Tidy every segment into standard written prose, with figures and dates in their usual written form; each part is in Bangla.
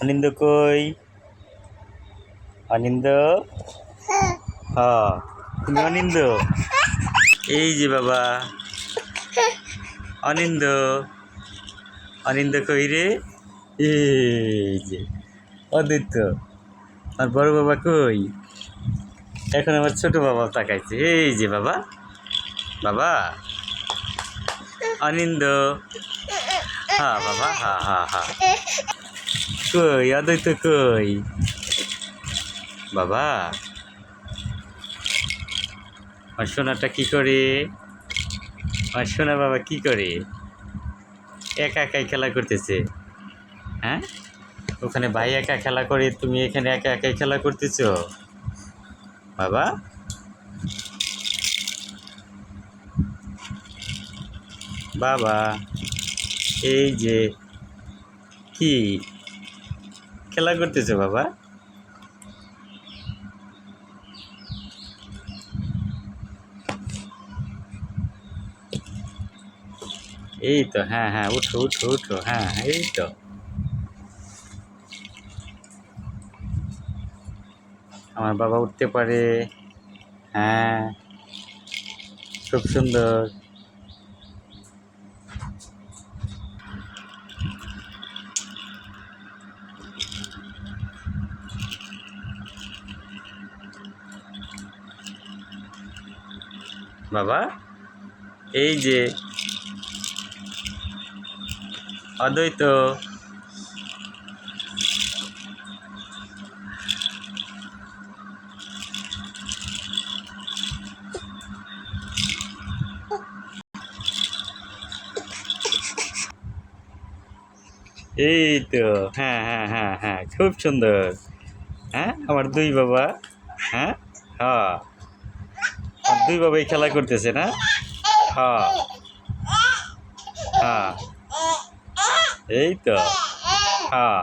অনিন্দ কই? অনিন্দ? হ্যাঁ, তুমি অনিন্দ? এই যে বাবা অনিন্দ। অনিন্দ কই রে? এই যে অদ্বৈত। আর বড় বাবা কই? এখন আমার ছোট বাবা তাকাইছে। এই যে বাবা, বাবা অনিন্দ। হ্যাঁ বাবা, হ্যাঁ হ্যাঁ হ্যাঁ। কই অদ্বৈত কই? বাবা আমার সোনাটা কি করে? আমার সোনা বাবা কি করে? একা একাই খেলা করতেছে। হ্যাঁ, ওখানে ভাই একা খেলা করে, তুমি এখানে একা একাই খেলা করতেছ বাবা। বাবা এই যে কি খেলা করতেছো বাবা? এই তো, হ্যাঁ হ্যাঁ, উঠো উঠো উঠো, হ্যাঁ এই তো। আমার বাবা উঠতে পারে। হ্যাঁ, খুব সুন্দর। বাবা এই যে অদ্বৈত। এই তো, হ্যাঁ হ্যাঁ হ্যাঁ হ্যাঁ, খুব সুন্দর। হ্যাঁ, আমার দুই বাবা। হ্যাঁ হ্যাঁ, আমার দুই বাবাই খেলা করতেছে না? হ্যাঁ হ্যাঁ, এই তো। হ্যাঁ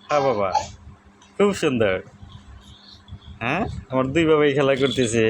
হ্যাঁ বাবা, খুব সুন্দর। হ্যাঁ, আমার দুই বাবাই খেলা করতেছে।